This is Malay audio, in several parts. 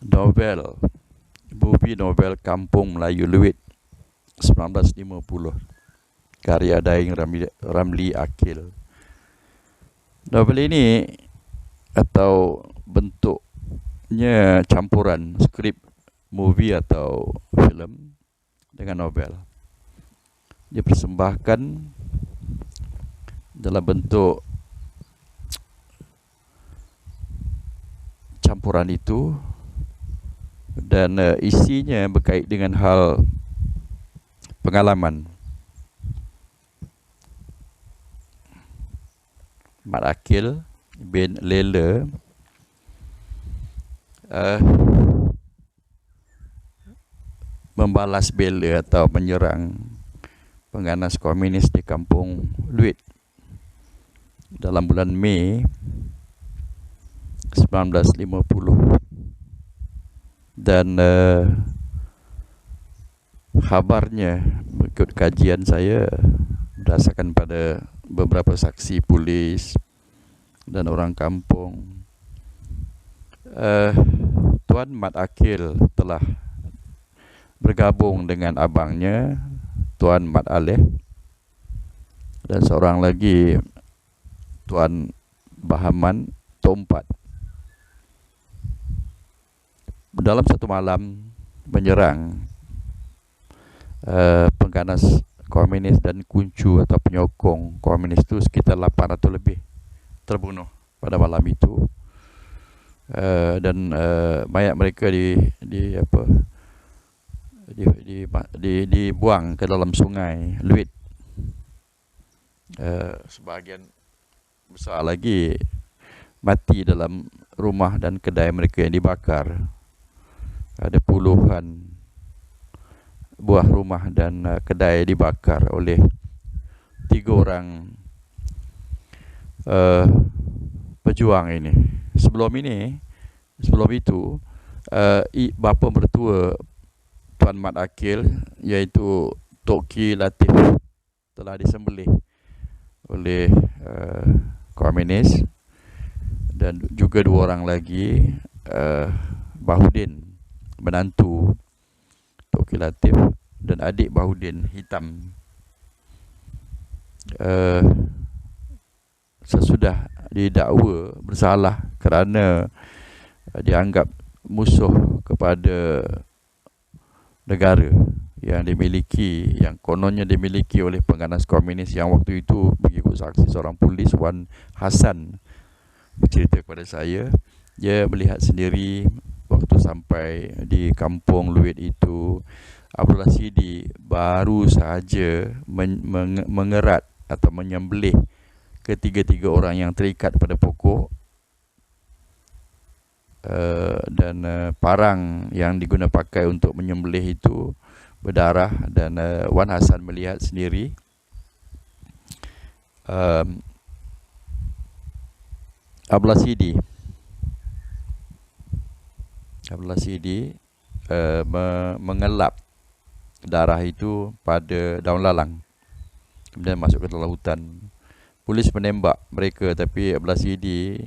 novel, movie novel Kampung Melayu Luit 1950, karya Daing Ramli Akil. Novel ini atau bentuknya campuran skrip movie atau filem dengan novel. Dipersembahkan dalam bentuk campuran itu, dan isinya berkait dengan hal pengalaman Mat Akil bin Lela membalas bela atau menyerang pengganas komunis di Kampung Luit dalam bulan Mei 1950. Dan khabarnya mengikut kajian saya berdasarkan pada beberapa saksi polis dan orang kampung, Tuan Mat Akil telah bergabung dengan abangnya Tuan Mat Aleh dan seorang lagi Tuan Bahaman Tompat dalam satu malam menyerang pengganas komunis dan kuncu atau penyokong komunis itu sekitar 800 lebih terbunuh pada malam itu. Dan mayat mereka dibuang ke dalam sungai Luit. Sebahagian besar lagi mati dalam rumah dan kedai mereka yang dibakar. Ada puluhan buah rumah dan kedai dibakar oleh 3 orang pejuang ini. Sebelum itu, bapa mertua Tuan Mat Akil, iaitu Tok Ki Latif, telah disembelih oleh komunis, dan juga 2 orang lagi, Bahudin menantu Tok Ki Latif dan adik Bahudin Hitam, sesudah didakwa bersalah kerana dianggap musuh kepada negara yang kononnya dimiliki oleh pengganas komunis yang waktu itu, mengikut saksi seorang polis, Wan Hasan bercerita kepada saya, dia melihat sendiri waktu sampai di Kampung Luit itu, Abdullah Sidi baru sahaja mengerat atau menyembelih ketiga-tiga orang yang terikat pada pokok, dan parang yang digunakan pakai untuk menyembelih itu berdarah. Dan Wan Hasan melihat sendiri Abdullah Sidi mengelap darah itu pada daun lalang, kemudian masuk ke dalam hutan. Polis menembak mereka, tapi Abdullah Sidi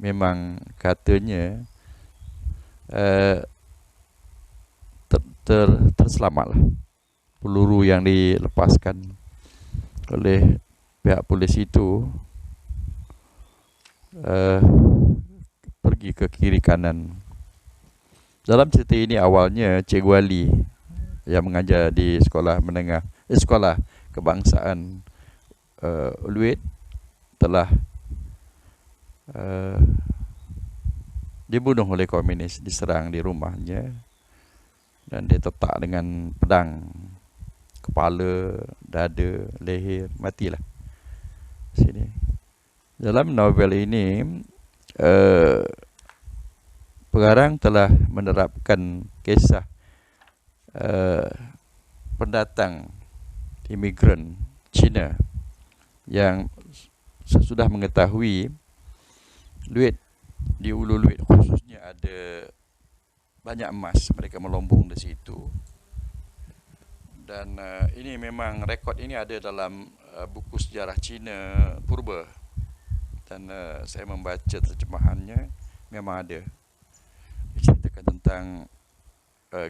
memang katanya terselamatlah. Peluru yang dilepaskan oleh pihak polis itu pergi ke kiri kanan. Dalam cerita ini awalnya Cikgu Ali yang mengajar di sekolah kebangsaan Luit telah dibunuh oleh komunis, diserang di rumahnya, dan dia tertak dengan pedang kepala, dada, leher, matilah sini. Dalam novel ini pengarang telah menerapkan kisah pendatang imigran Cina yang sesudah mengetahui di Ulu Luit khususnya ada banyak emas, mereka melombong di situ. Dan ini memang rekod ini ada dalam buku sejarah Cina purba, dan saya membaca terjemahannya, memang ada diceritakan tentang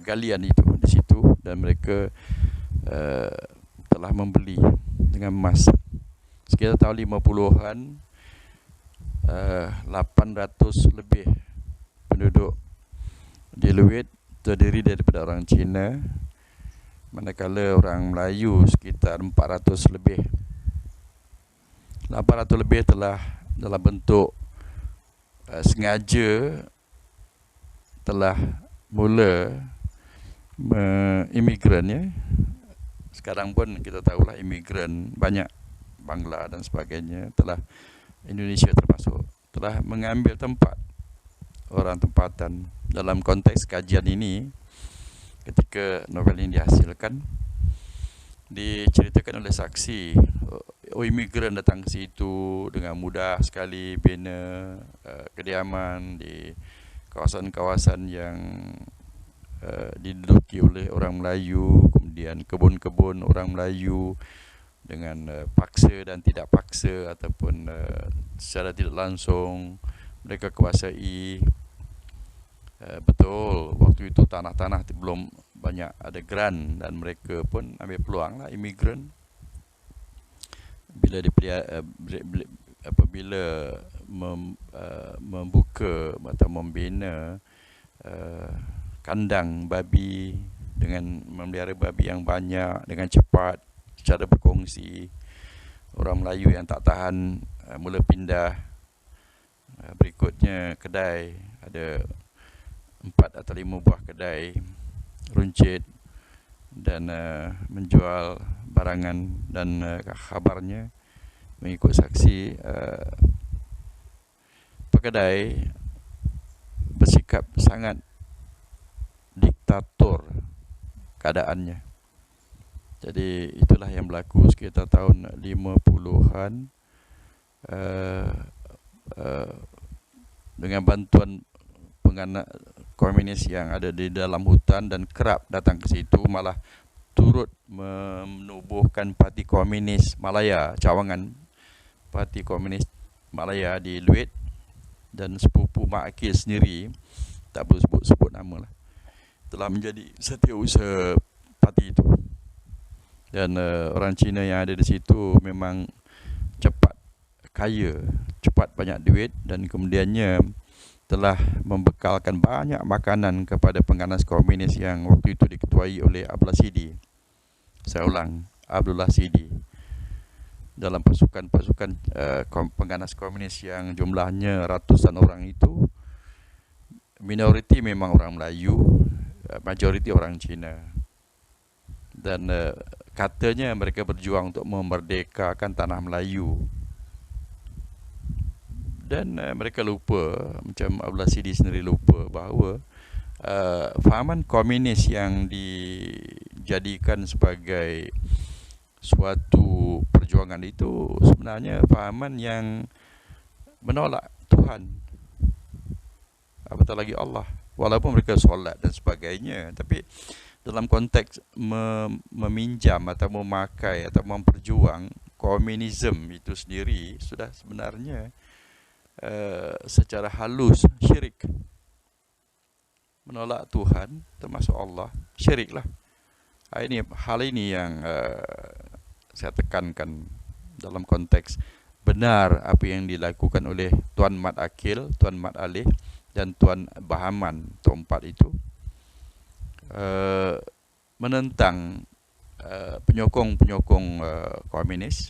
galian itu di situ, dan mereka telah membeli dengan emas. Sekitar tahun 50-an 800 lebih penduduk di Luit terdiri daripada orang Cina, manakala orang Melayu sekitar 400 lebih. 800 lebih telah dalam bentuk sengaja telah mula imigran, ya. Sekarang pun kita tahulah imigran banyak, Bangla dan sebagainya, telah Indonesia termasuk, telah mengambil tempat orang tempatan. Dalam konteks kajian ini, ketika novel ini dihasilkan, diceritakan oleh saksi, imigran datang ke situ dengan mudah sekali bina kediaman di kawasan-kawasan yang diduduki oleh orang Melayu, kemudian kebun-kebun orang Melayu dengan paksa dan tidak paksa, ataupun secara tidak langsung mereka kuasai. Betul, waktu itu tanah-tanah belum banyak ada grant, dan mereka pun ambil peluang lah, imigran. Apabila membuka atau membina kandang babi dengan memelihara babi yang banyak dengan cepat secara berkongsi, orang Melayu yang tak tahan mula pindah. Berikutnya kedai, ada 4 atau 5 buah kedai runcit dan menjual barangan, dan kabarnya mengikut saksi pekedai bersikap sangat diktator keadaannya. Jadi itulah yang berlaku sekitar tahun 50-an dengan bantuan komunis yang ada di dalam hutan dan kerap datang ke situ, malah turut menubuhkan Parti Komunis Malaya, cawangan Parti Komunis Malaya di Luit, dan sepupu Mak Akil sendiri, tak perlu sebut nama lah, telah menjadi setiausaha parti itu. Dan orang Cina yang ada di situ memang cepat kaya, cepat banyak duit, dan kemudiannya telah membekalkan banyak makanan kepada pengganas komunis yang waktu itu diketuai oleh Abdullah Sidi. Saya ulang, Abdullah Sidi. Dalam pasukan-pasukan pengganas komunis yang jumlahnya ratusan orang itu, minoriti memang orang Melayu, majoriti orang Cina. Dan katanya mereka berjuang untuk memerdekakan tanah Melayu. Dan mereka lupa, macam Abdullah Sidi sendiri lupa, bahawa fahaman komunis yang dijadikan sebagai suatu perjuangan itu sebenarnya fahaman yang menolak Tuhan, apatah lagi Allah. Walaupun mereka solat dan sebagainya, tapi dalam konteks meminjam atau memakai atau memperjuang komunisme itu sendiri sudah sebenarnya secara halus syirik, menolak Tuhan termasuk Allah, syirik lah. Hal ini yang saya tekankan dalam konteks benar apa yang dilakukan oleh Tuan Mat Akil, Tuan Mat Alih, dan Tuan Bahaman Tompat itu, menentang penyokong-penyokong komunis,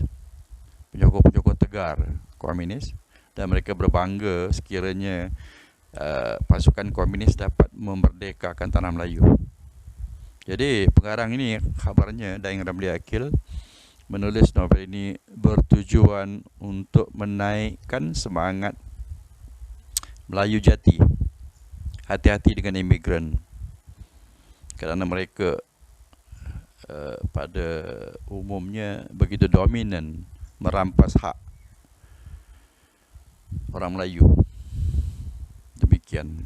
penyokong-penyokong tegar komunis, dan mereka berbangga sekiranya pasukan komunis dapat memerdekakan tanah Melayu. Jadi pengarang ini, kabarnya Daeng Ramli Akil, menulis novel ini bertujuan untuk menaikkan semangat Melayu jati. Hati-hati dengan imigran, kerana mereka pada umumnya begitu dominan merampas hak orang Melayu. Demikian.